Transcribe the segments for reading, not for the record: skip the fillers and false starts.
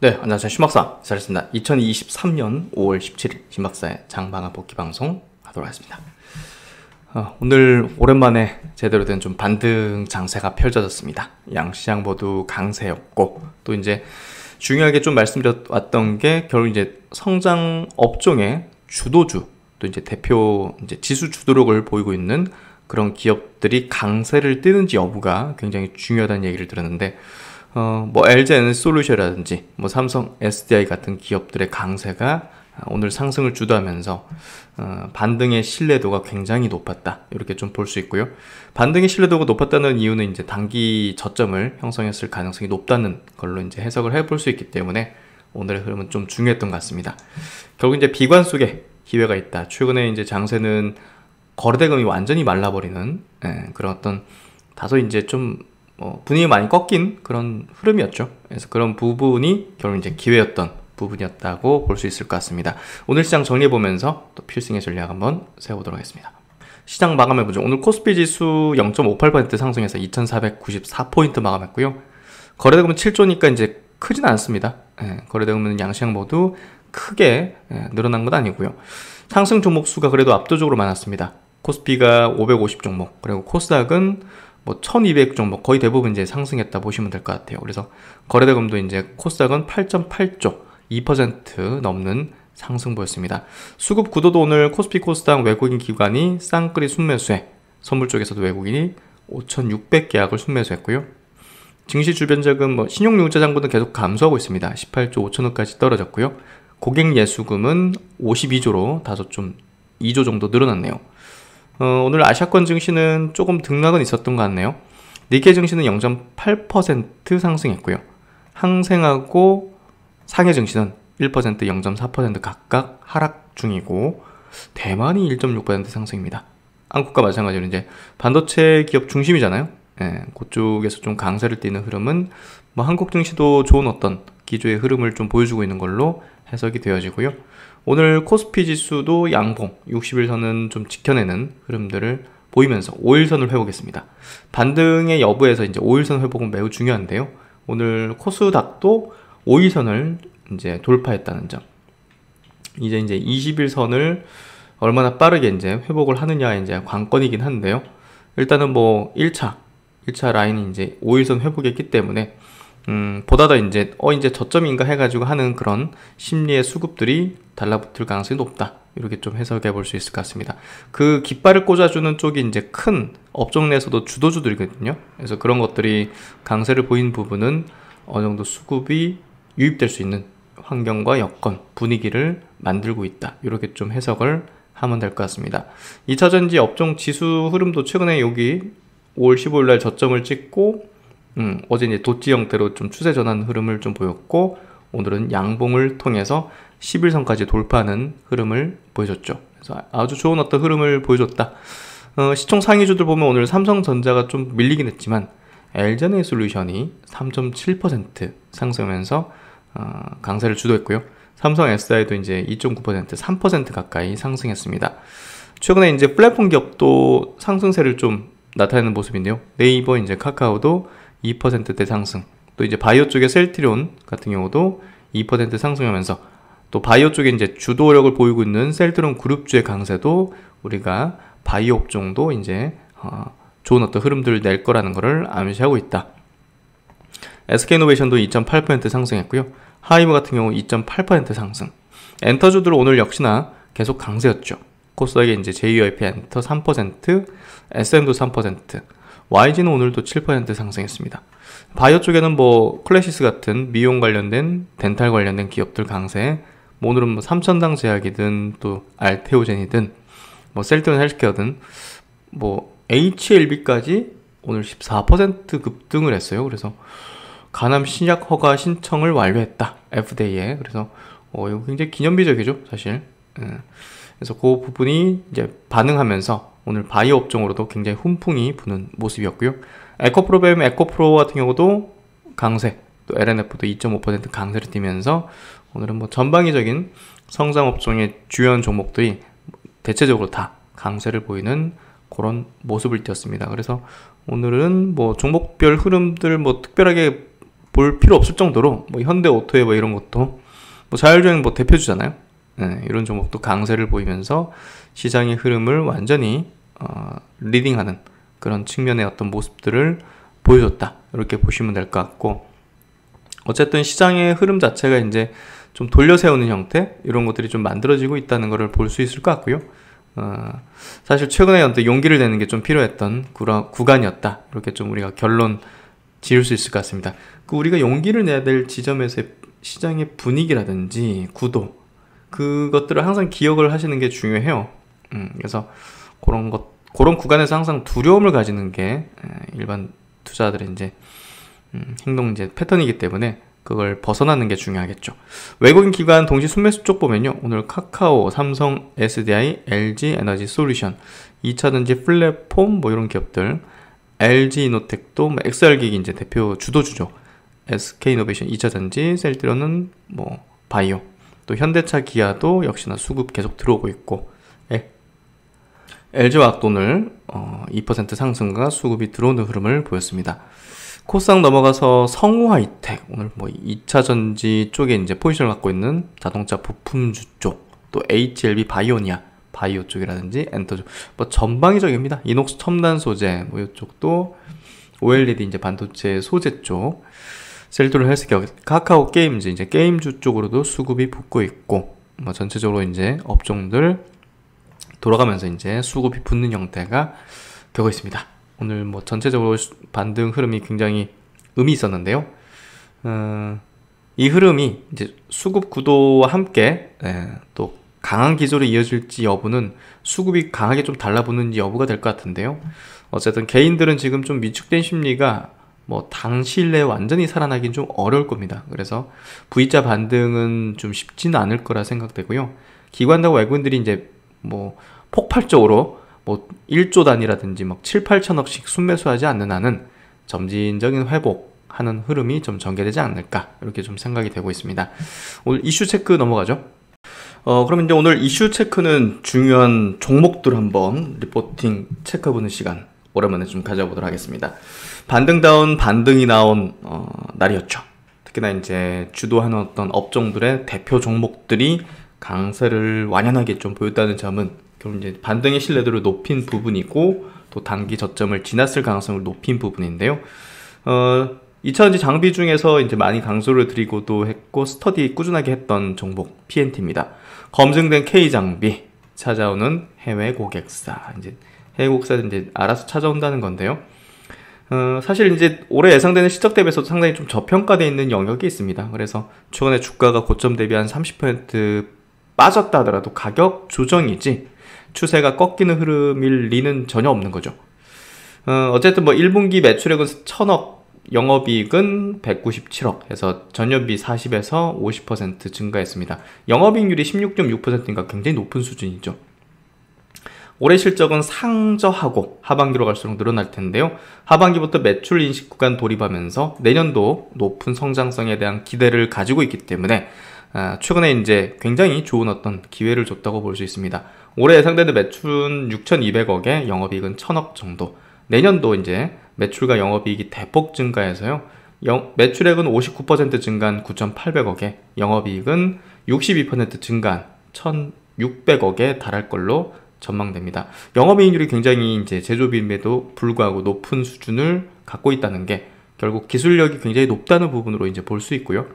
네, 안녕하세요. 신박사 잘했습니다. 2023년 5월 17일 신박사의 장방한 복귀 방송 하도록 하겠습니다. 오늘 오랜만에 제대로 된 좀 반등 장세가 펼쳐졌습니다. 양시장 모두 강세였고, 또 이제 중요하게 좀 말씀드렸던 게 결국 이제 성장 업종의 주도주, 또 이제 대표 이제 지수 주도력을 보이고 있는 그런 기업들이 강세를 띠는지 여부가 굉장히 중요하다는 얘기를 들었는데, 뭐 LG 에너지솔루션이라든지 뭐 삼성 SDI 같은 기업들의 강세가 오늘 상승을 주도하면서 반등의 신뢰도가 굉장히 높았다, 이렇게 좀 볼 수 있고요. 반등의 신뢰도가 높았다는 이유는 이제 단기 저점을 형성했을 가능성이 높다는 걸로 이제 해석을 해볼 수 있기 때문에 오늘의 흐름은 좀 중요했던 것 같습니다. 결국 이제 비관 속에 기회가 있다. 최근에 이제 장세는 거래대금이 완전히 말라버리는 그런 어떤 다소 이제 좀 분위기 많이 꺾인 그런 흐름이었죠. 그래서 그런 부분이 결국 이제 기회였던 부분이었다고 볼 수 있을 것 같습니다. 오늘 시장 정리해보면서 또 필승의 전략 한번 세워보도록 하겠습니다. 시장 마감해보죠. 오늘 코스피 지수 0.58% 상승해서 2494포인트 마감했고요. 거래대금은 7조니까 이제 크진 않습니다. 거래대금은 양시장 모두 크게 늘어난 건 아니고요. 상승 종목 수가 그래도 압도적으로 많았습니다. 코스피가 550 종목, 그리고 코스닥은 뭐 1200 종목, 거의 대부분 이제 상승했다 보시면 될 것 같아요. 그래서 거래대금도 이제 코스닥은 8.8조, 2% 넘는 상승보였습니다. 수급 구도도 오늘 코스피 코스닥 외국인 기관이 쌍끌이 순매수에, 선물 쪽에서도 외국인이 5600계약을 순매수했고요. 증시 주변 자금, 뭐 신용융자 잔고는 계속 감소하고 있습니다. 18조 5천억까지 떨어졌고요. 고객 예수금은 52조로 다소 좀 2조 정도 늘어났네요. 오늘 아시아권 증시는 조금 등락은 있었던 것 같네요. 니케이 증시는 0.8% 상승했고요. 항생하고 상해 증시는 1%, 0.4% 각각 하락 중이고, 대만이 1.6% 상승입니다. 한국과 마찬가지로 이제 반도체 기업 중심이잖아요. 그쪽에서 좀 강세를 띠는 흐름은 뭐 한국 증시도 좋은 어떤 기조의 흐름을 좀 보여주고 있는 걸로 해석이 되어지고요. 오늘 코스피 지수도 양봉 60일선은 좀 지켜내는 흐름들을 보이면서 5일선을 회복했습니다. 반등의 여부에서 이제 5일선 회복은 매우 중요한데요. 오늘 코스닥도 5일선을 이제 돌파했다는 점. 이제 20일선을 얼마나 빠르게 이제 회복을 하느냐 이제 관건이긴 한데요. 일단은 뭐 1차 라인이 이제 5일선 회복했기 때문에 보다 더 이제 저점인가 해가지고 하는 그런 심리의 수급들이 달라붙을 가능성이 높다, 이렇게 좀 해석해 볼 수 있을 것 같습니다. 그 깃발을 꽂아주는 쪽이 이제 큰 업종 내에서도 주도주들이거든요. 그래서 그런 것들이 강세를 보인 부분은 어느 정도 수급이 유입될 수 있는 환경과 여건, 분위기를 만들고 있다, 이렇게 좀 해석을 하면 될 것 같습니다. 2차전지 업종 지수 흐름도 최근에 여기 5월 15일 날 저점을 찍고, 어제 이제 도치 형태로 좀 추세 전환 흐름을 좀 보였고, 오늘은 양봉을 통해서 11선까지 돌파하는 흐름을 보여줬죠. 그래서 아주 좋은 어떤 흐름을 보여줬다. 시총 상위주들 보면 오늘 삼성전자가 좀 밀리긴 했지만 LG 에너지솔루션이 3.7% 상승하면서 강세를 주도했고요. 삼성 SDI도 이제 2.9%, 3% 가까이 상승했습니다. 최근에 이제 플랫폼 기업도 상승세를 좀 나타내는 모습인데요. 네이버, 이제 카카오도 2%대 상승, 또 이제 바이오 쪽의 셀트리온 같은 경우도 2% 상승하면서, 또 바이오 쪽에 이제 주도력을 보이고 있는 셀트리온 그룹주의 강세도 우리가 바이오 업종도 이제 좋은 어떤 흐름들을 낼 거라는 것을 암시하고 있다. SK이노베이션도 2.8% 상승했고요. 하이브 같은 경우 2.8% 상승. 엔터주들 오늘 역시나 계속 강세였죠. 코스닥에 이제 JYP 엔터 3%, SM도 3%, YG는 오늘도 7% 상승했습니다. 바이오 쪽에는 뭐 클래시스 같은 미용 관련된, 덴탈 관련된 기업들 강세, 뭐 오늘은 뭐 삼천당 제약이든 또 알테오젠이든 뭐 셀트리온 헬스케어든 뭐 HLB까지 오늘 14% 급등을 했어요. 그래서 간암 신약 허가 신청을 완료했다, FDA에. 그래서 이거 굉장히 기념비적이죠, 사실. 그래서 그 부분이 이제 반응하면서 오늘 바이오 업종으로도 굉장히 훈풍이 부는 모습이었고요. 에코프로뱀, 에코프로 같은 경우도 강세, 또 LNF도 2.5% 강세를 띠면서 오늘은 뭐 전방위적인 성장 업종의 주요한 종목들이 대체적으로 다 강세를 보이는 그런 모습을 띄었습니다. 그래서 오늘은 뭐 종목별 흐름들 뭐 특별하게 볼 필요 없을 정도로 뭐 현대오토에 뭐 이런 것도 뭐 자율주행 뭐 대표주잖아요. 네, 이런 종목도 강세를 보이면서 시장의 흐름을 완전히 리딩하는 그런 측면의 어떤 모습들을 보여줬다. 이렇게 보시면 될 것 같고, 어쨌든 시장의 흐름 자체가 이제 좀 돌려 세우는 형태 이런 것들이 좀 만들어지고 있다는 것을 볼 수 있을 것 같고요. 사실 최근에 어떤 용기를 내는 게 좀 필요했던 구간이었다. 이렇게 좀 우리가 결론 지을 수 있을 것 같습니다. 우리가 용기를 내야 될 지점에서의 시장의 분위기라든지 구도, 그것들을 항상 기억을 하시는 게 중요해요. 그래서 그런 구간에서 항상 두려움을 가지는 게 일반 투자들의 이제 행동 이제 패턴이기 때문에 그걸 벗어나는 게 중요하겠죠. 외국인 기관 동시 순매수 쪽 보면요, 오늘 카카오, 삼성, SDI, LG 에너지 솔루션, 2차전지 플랫폼 뭐 이런 기업들, LG 이노텍도 뭐 엑스알기기 이제 대표 주도주죠. SK이노베이션, 2차전지, 셀트리온은 뭐 바이오, 또 현대차, 기아도 역시나 수급 계속 들어오고 있고, LG화학도 오늘 2% 상승과 수급이 들어오는 흐름을 보였습니다. 코스닥 넘어가서 성우하이텍, 오늘 뭐 2차전지 쪽에 이제 포지션을 갖고 있는 자동차 부품주 쪽, 또 HLB 바이오니아, 바이오 쪽이라든지 엔터 쪽, 뭐 전방위적입니다. 이녹스 첨단 소재, 뭐 이쪽도 OLED 이제 반도체 소재 쪽, 셀트리온 헬스케어, 카카오 게임즈 이제 게임주 쪽으로도 수급이 붙고 있고, 뭐 전체적으로 이제 업종들 돌아가면서 이제 수급이 붙는 형태가 되고 있습니다. 오늘 뭐 전체적으로 반등 흐름이 굉장히 의미 있었는데요. 이 흐름이 이제 수급 구도와 함께 또 강한 기조로 이어질지 여부는 수급이 강하게 좀 달라붙는지 여부가 될 것 같은데요. 어쨌든 개인들은 지금 좀 위축된 심리가 뭐 당시일 내에 완전히 살아나긴 좀 어려울 겁니다. 그래서 V자 반등은 좀 쉽지는 않을 거라 생각되고요. 기관하고 외국인들이 이제 뭐 폭발적으로 뭐 1조 단위라든지 막 7, 8천억씩 순매수하지 않는 한은 점진적인 회복하는 흐름이 좀 전개되지 않을까, 이렇게 좀 생각이 되고 있습니다. 오늘 이슈 체크 넘어가죠. 그럼 이제 오늘 이슈 체크는 중요한 종목들 한번 리포팅 체크해보는 시간 오랜만에 좀 가져보도록 하겠습니다. 반등다운 반등이 나온 날이었죠. 특히나 이제 주도하는 어떤 업종들의 대표 종목들이 강세를 완연하게 좀 보였다는 점은 그럼 이제 반등의 신뢰도를 높인 부분이고, 또 단기 저점을 지났을 가능성을 높인 부분인데요. 2차전지 장비 중에서 이제 많이 강조를 드리고도 했고 스터디 꾸준하게 했던 종목 PNT입니다. 검증된 K 장비 찾아오는 해외 고객사, 이제 해외 고객사들 이제 알아서 찾아온다는 건데요. 사실 이제 올해 예상되는 실적 대비해서 상당히 좀 저평가되어 있는 영역이 있습니다. 그래서 최근에 주가가 고점 대비 한 30% 빠졌다 하더라도 가격 조정이지 추세가 꺾이는 흐름일 리는 전혀 없는 거죠. 어쨌든 뭐 1분기 매출액은 1000억, 영업이익은 197억 해서 전년비 40에서 50% 증가했습니다. 영업이익률이 16.6%인가 굉장히 높은 수준이죠. 올해 실적은 상저하고 하반기로 갈수록 늘어날 텐데요. 하반기부터 매출 인식 구간 돌입하면서 내년도 높은 성장성에 대한 기대를 가지고 있기 때문에 최근에 이제 굉장히 좋은 어떤 기회를 줬다고 볼 수 있습니다. 올해 예상되는 매출은 6,200억에 영업이익은 1,000억 정도. 내년도 이제 매출과 영업이익이 대폭 증가해서요. 매출액은 59% 증가한 9,800억에 영업이익은 62% 증가한 1,600억에 달할 걸로 전망됩니다. 영업이익률이 굉장히 이제 제조비임에도 불구하고 높은 수준을 갖고 있다는 게 결국 기술력이 굉장히 높다는 부분으로 이제 볼 수 있고요.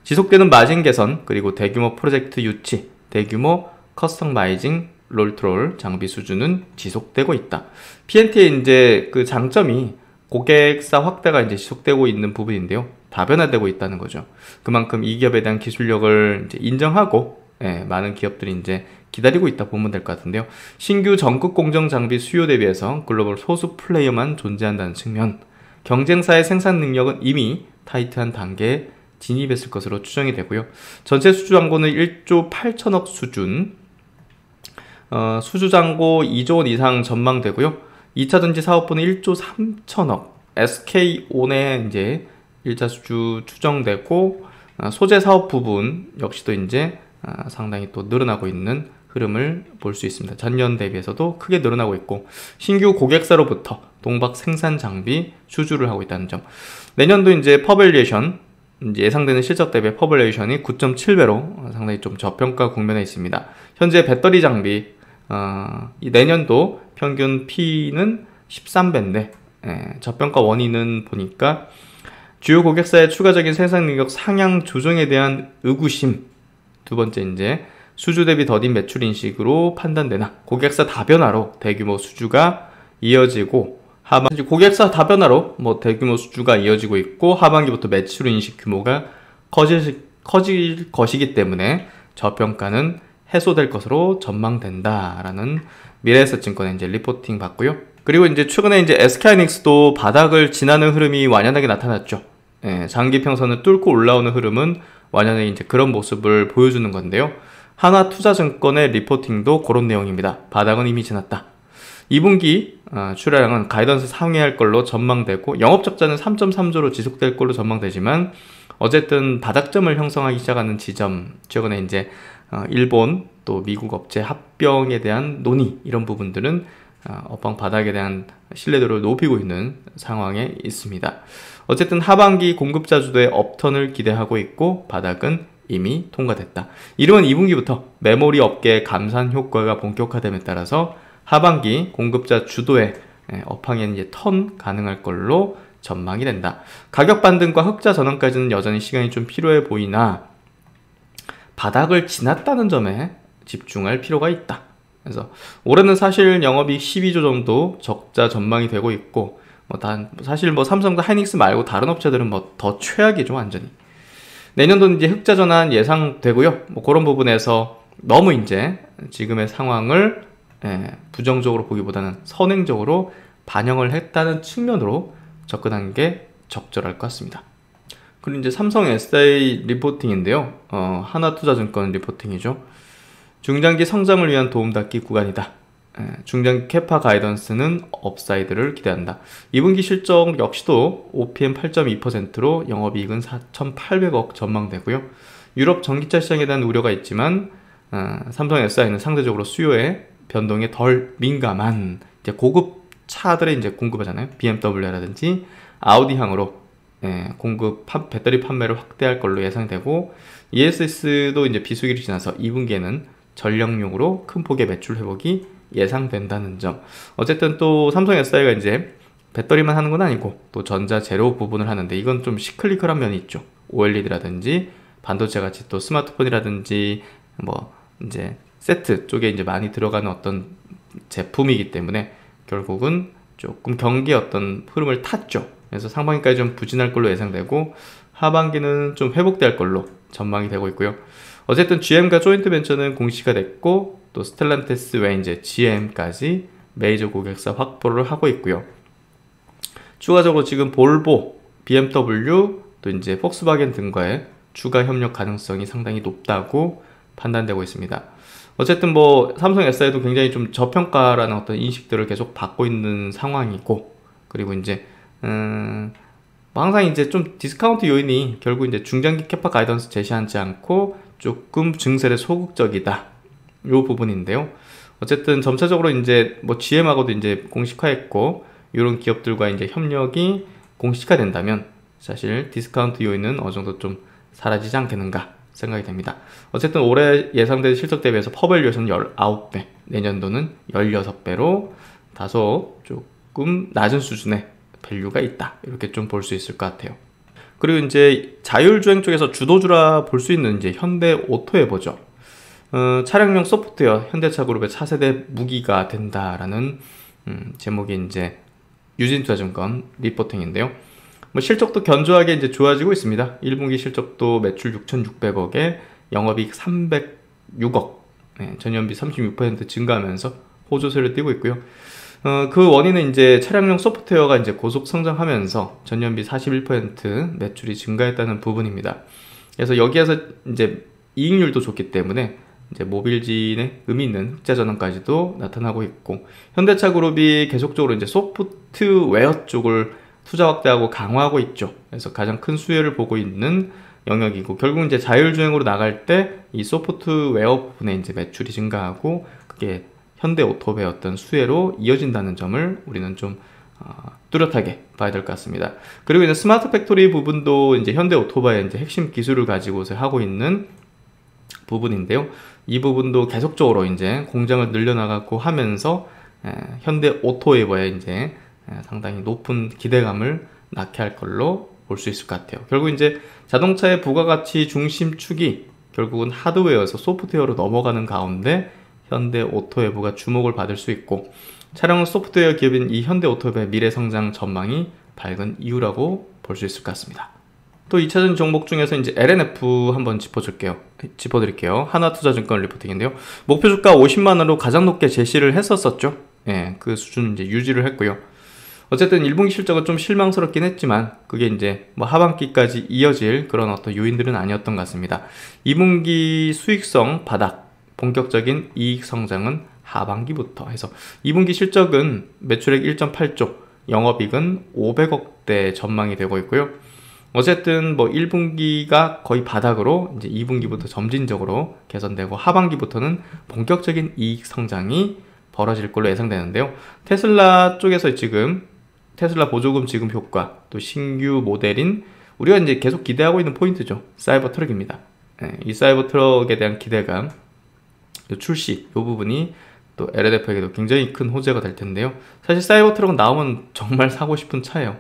지속되는 마진 개선, 그리고 대규모 프로젝트 유치, 대규모 커스터마이징 롤트롤 장비 수준은 지속되고 있다. PNT의 이제 그 장점이 고객사 확대가 이제 지속되고 있는 부분인데요. 다변화되고 있다는 거죠. 그만큼 이 기업에 대한 기술력을 이제 인정하고 많은 기업들이 이제 기다리고 있다 보면 될 것 같은데요. 신규 전극 공정 장비 수요 대비해서 글로벌 소수 플레이어만 존재한다는 측면, 경쟁사의 생산 능력은 이미 타이트한 단계에 진입했을 것으로 추정이 되고요. 전체 수주잔고는 1조 8천억 수준, 수주잔고 2조 원 이상 전망되고요. 2차전지 사업부는 1조 3천억, SK온의 이제 1차 수주 추정되고, 소재 사업 부분 역시도 이제 상당히 또 늘어나고 있는 흐름을 볼 수 있습니다. 전년 대비해서도 크게 늘어나고 있고 신규 고객사로부터 동박 생산 장비 수주를 하고 있다는 점. 내년도 이제 퍼밸리에이션 예상되는 실적 대비 퍼밸리에이션이 9.7배로 상당히 좀 저평가 국면에 있습니다. 현재 배터리 장비 이 내년도 평균 P는 13배인데 저평가 원인은 보니까 주요 고객사의 추가적인 생산 능력 상향 조정에 대한 의구심, 두 번째 이제 수주 대비 더딘 매출 인식으로 판단되나 고객사 다변화로 대규모 수주가 이어지고 고객사 다변화로 대규모 수주가 이어지고 있고 하반기부터 매출 인식 규모가 커질 것이기 때문에 저평가는 해소될 것으로 전망된다라는 미래에셋증권의 이제 리포팅 봤고요. 그리고 이제 최근에 이제 SK하이닉스도 바닥을 지나는 흐름이 완연하게 나타났죠. 장기 평선을 뚫고 올라오는 흐름은 완연하게 이제 그런 모습을 보여주는 건데요. 하나투자증권의 리포팅도 그런 내용입니다. 바닥은 이미 지났다. 2분기 출하량은 가이던스 상회할 걸로 전망되고 영업적자는 3.3조로 지속될 걸로 전망되지만 어쨌든 바닥점을 형성하기 시작하는 지점, 최근에 이제 일본 또 미국 업체 합병에 대한 논의 이런 부분들은 업황 바닥에 대한 신뢰도를 높이고 있는 상황에 있습니다. 어쨌든 하반기 공급자 주도의 업턴을 기대하고 있고 바닥은 이미 통과됐다. 이러면 2분기부터 메모리 업계의 감산 효과가 본격화됨에 따라서 하반기 공급자 주도의 업황에는 이제 턴 가능할 걸로 전망이 된다. 가격 반등과 흑자 전환까지는 여전히 시간이 좀 필요해 보이나 바닥을 지났다는 점에 집중할 필요가 있다. 그래서 올해는 사실 영업이익 12조 정도 적자 전망이 되고 있고 사실 삼성과 하이닉스 말고 다른 업체들은 더 최악이죠 완전히. 내년도는 이제 흑자 전환 예상되고요. 그런 부분에서 너무 이제 지금의 상황을 부정적으로 보기보다는 선행적으로 반영을 했다는 측면으로 접근한 게 적절할 것 같습니다. 그리고 이제 삼성 SI 리포팅인데요. 하나투자증권 리포팅이죠. 중장기 성장을 위한 도움닫기 구간이다. 중장기 캐파 가이던스는 업사이드를 기대한다. 2분기 실적 역시도 OPM 8.2%로 영업이익은 4,800억 전망되고요. 유럽 전기차 시장에 대한 우려가 있지만 삼성 SI는 상대적으로 수요에 변동에 덜 민감한 이제 고급 차들의 이제 공급하잖아요. BMW라든지 아우디향으로 배터리 판매를 확대할 걸로 예상되고 ESS도 이제 비수기를 지나서 2분기에는 전력용으로 큰 폭의 매출 회복이 예상된다는 점. 어쨌든 또 삼성 SI가 이제 배터리만 하는 건 아니고 또 전자 재료 부분을 하는데 이건 좀 시클리컬한 면이 있죠. OLED라든지 반도체 같이 또 스마트폰이라든지 이제 세트 쪽에 이제 많이 들어가는 어떤 제품이기 때문에 결국은 조금 경기의 어떤 흐름을 탔죠. 그래서 상반기까지 좀 부진할 걸로 예상되고 하반기는 좀 회복될 걸로 전망이 되고 있고요. 어쨌든 GM과 조인트 벤처는 공시가 됐고 또 스텔란티스 외 이제 GM까지 메이저 고객사 확보를 하고 있고요. 추가적으로 지금 볼보, BMW 또 이제 폭스바겐 등과의 추가 협력 가능성이 상당히 높다고 판단되고 있습니다. 어쨌든 삼성 SI도 굉장히 좀 저평가라는 어떤 인식들을 계속 받고 있는 상황이고 그리고 이제 항상 이제 좀 디스카운트 요인이 결국 이제 중장기 캐파 가이던스 제시하지 않고 조금 증설에 소극적이다. 요 부분인데요. 어쨌든 점차적으로 이제 GM하고도 이제 공식화했고 이런 기업들과 이제 협력이 공식화된다면 사실 디스카운트 요인은 어느 정도 좀 사라지지 않겠는가 생각이 됩니다. 어쨌든 올해 예상된 실적 대비해서 퍼밸류에이션은 19배, 내년도는 16배로 다소 조금 낮은 수준의 밸류가 있다. 이렇게 좀 볼 수 있을 것 같아요. 그리고 이제 자율주행 쪽에서 주도주라 볼 수 있는 이제 현대 오토에버죠. 차량용 소프트웨어 현대차 그룹의 차세대 무기가 된다라는 제목이 이제 유진투자증권 리포팅인데요. 실적도 견조하게 이제 좋아지고 있습니다. 1분기 실적도 매출 6,600억에 영업이익 306억, 전년비 36% 증가하면서 호조세를 띄고 있고요. 그 원인은 이제 차량용 소프트웨어가 이제 고속 성장하면서 전년비 41% 매출이 증가했다는 부분입니다. 그래서 여기에서 이제 이익률도 좋기 때문에 이제 모빌진의 의미 있는 흑자 전환까지도 나타나고 있고 현대차 그룹이 계속적으로 이제 소프트웨어 쪽을 투자 확대하고 강화하고 있죠. 그래서 가장 큰 수혜를 보고 있는 영역이고, 결국 이제 자율주행으로 나갈 때 이 소프트웨어 부분에 이제 매출이 증가하고 그게 현대오토의 어떤 수혜로 이어진다는 점을 우리는 좀 뚜렷하게 봐야 될 것 같습니다. 그리고 이제 스마트 팩토리 부분도 이제 현대오토바의 이제 핵심 기술을 가지고서 하고 있는 부분인데요. 이 부분도 계속적으로 이제 공장을 늘려나가고 하면서 현대오토웨이버에 이제 상당히 높은 기대감을 낳게 할 걸로 볼 수 있을 것 같아요. 결국 이제 자동차의 부가가치 중심축이 결국은 하드웨어에서 소프트웨어로 넘어가는 가운데 현대오토웨이버가 주목을 받을 수 있고, 차량 소프트웨어 기업인 이 현대오토웨이버의 미래 성장 전망이 밝은 이유라고 볼 수 있을 것 같습니다. 또 2차전 종목 중에서 이제 LNF 한번 짚어드릴게요. 하나투자증권 리포팅인데요. 목표 주가 50만원으로 가장 높게 제시를 했었었죠. 예, 그 수준 이제 유지를 했고요. 어쨌든 1분기 실적은 좀 실망스럽긴 했지만 그게 이제 뭐 하반기까지 이어질 그런 어떤 요인들은 아니었던 것 같습니다. 2분기 수익성 바닥, 본격적인 이익 성장은 하반기부터 해서 2분기 실적은 매출액 1.8조, 영업이익은 500억대 전망이 되고 있고요. 어쨌든 뭐 1분기가 거의 바닥으로 이제 2분기부터 점진적으로 개선되고 하반기부터는 본격적인 이익 성장이 벌어질 걸로 예상되는데요. 테슬라 쪽에서 지금 테슬라 보조금 지급 효과, 또 신규 모델인 우리가 이제 계속 기대하고 있는 포인트죠. 사이버 트럭입니다. 이 사이버 트럭에 대한 기대감, 출시 이 부분이 또 LNF에게도 굉장히 큰 호재가 될 텐데요. 사실 사이버 트럭은 나오면 정말 사고 싶은 차예요.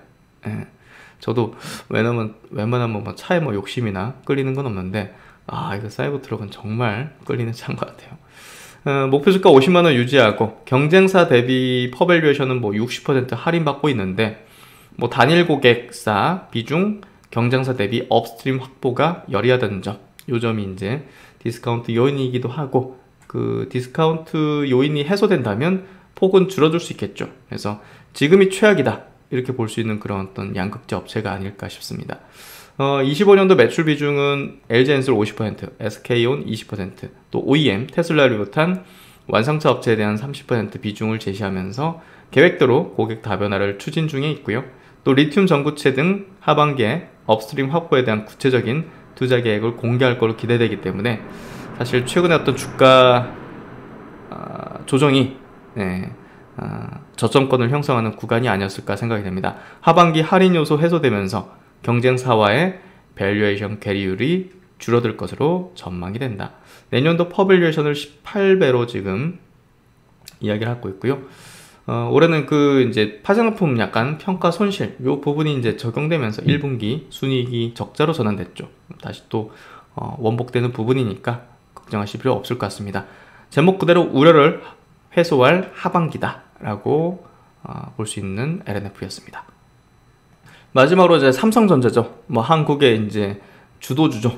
저도 웬만하면 뭐 차에 뭐 욕심이나 끌리는 건 없는데 이거 사이버 트럭은 정말 끌리는 차인 것 같아요. 목표 주가 50만원 유지하고 경쟁사 대비 퍼밸류에이션은 뭐 60% 할인받고 있는데, 뭐 단일 고객사 비중 경쟁사 대비 업스트림 확보가 열의하다는 점, 요 점이 이제 디스카운트 요인이기도 하고, 그 디스카운트 요인이 해소된다면 폭은 줄어들 수 있겠죠. 그래서 지금이 최악이다 이렇게 볼 수 있는 그런 어떤 양극재 업체가 아닐까 싶습니다. 25년도 매출 비중은 LG엔솔 50%, SK온 20%, 또 OEM, 테슬라를 비롯한 완성차 업체에 대한 30% 비중을 제시하면서 계획대로 고객 다변화를 추진 중에 있고요. 또 리튬 전구체 등 하반기에 업스트림 확보에 대한 구체적인 투자 계획을 공개할 것으로 기대되기 때문에 사실 최근에 어떤 주가 조정이 저점권을 형성하는 구간이 아니었을까 생각이 됩니다. 하반기 할인 요소 해소되면서 경쟁사와의 밸류에이션 괴리율이 줄어들 것으로 전망이 된다. 내년도 퍼밸류에이션을 18배로 지금 이야기를 하고 있고요. 올해는 그 이제 파생상품 약간 평가 손실 요 부분이 이제 적용되면서 1분기 순이익이 적자로 전환됐죠. 다시 또 원복되는 부분이니까 걱정하실 필요 없을 것 같습니다. 제목 그대로 우려를 해소할 하반기다라고 볼 수 있는 LNF였습니다. 마지막으로 이제 삼성전자죠. 뭐 한국의 이제 주도주죠.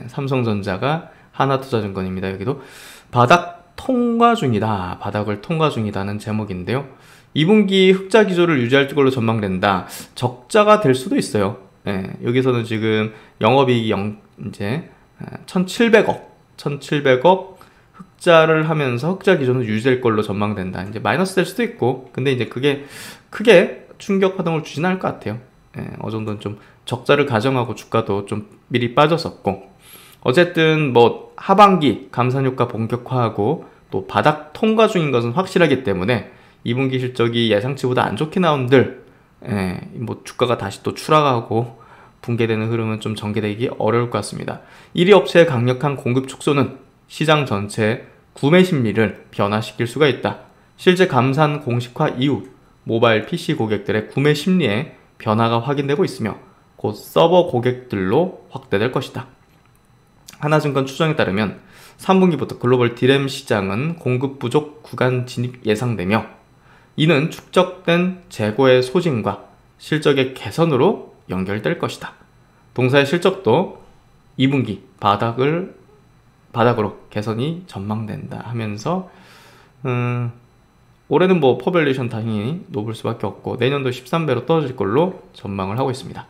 삼성전자가 하나투자증권입니다. 여기도 바닥 통과 중이다. 바닥을 통과 중이다는 제목인데요. 2분기 흑자 기조를 유지할 걸로 전망된다. 적자가 될 수도 있어요. 여기서는 지금 영업이익이 이제 1,700억 흑자를 하면서 흑자 기조는 유지될 걸로 전망된다. 이제 마이너스 될 수도 있고, 근데 이제 그게 크게 충격 파동을 주진 않을 것 같아요. 어느 정도는 좀 적자를 가정하고 주가도 좀 미리 빠졌었고, 어쨌든 뭐 하반기 감산 효과 본격화하고 또 바닥 통과 중인 것은 확실하기 때문에 2분기 실적이 예상치보다 안 좋게 나온들 뭐 주가가 다시 또 추락하고 붕괴되는 흐름은 좀 전개되기 어려울 것 같습니다. 1위 업체의 강력한 공급 축소는 시장 전체의 구매 심리를 변화시킬 수가 있다. 실제 감산 공식화 이후 모바일 PC 고객들의 구매 심리에 변화가 확인되고 있으며 곧 서버 고객들로 확대될 것이다. 하나증권 추정에 따르면 3분기부터 글로벌 디램 시장은 공급 부족 구간 진입 예상되며, 이는 축적된 재고의 소진과 실적의 개선으로 연결될 것이다. 동사의 실적도 2분기 바닥으로 개선이 전망된다 하면서 올해는 뭐 퍼밸류에이션 당연히 높을 수밖에 없고 내년도 13배로 떨어질 걸로 전망을 하고 있습니다.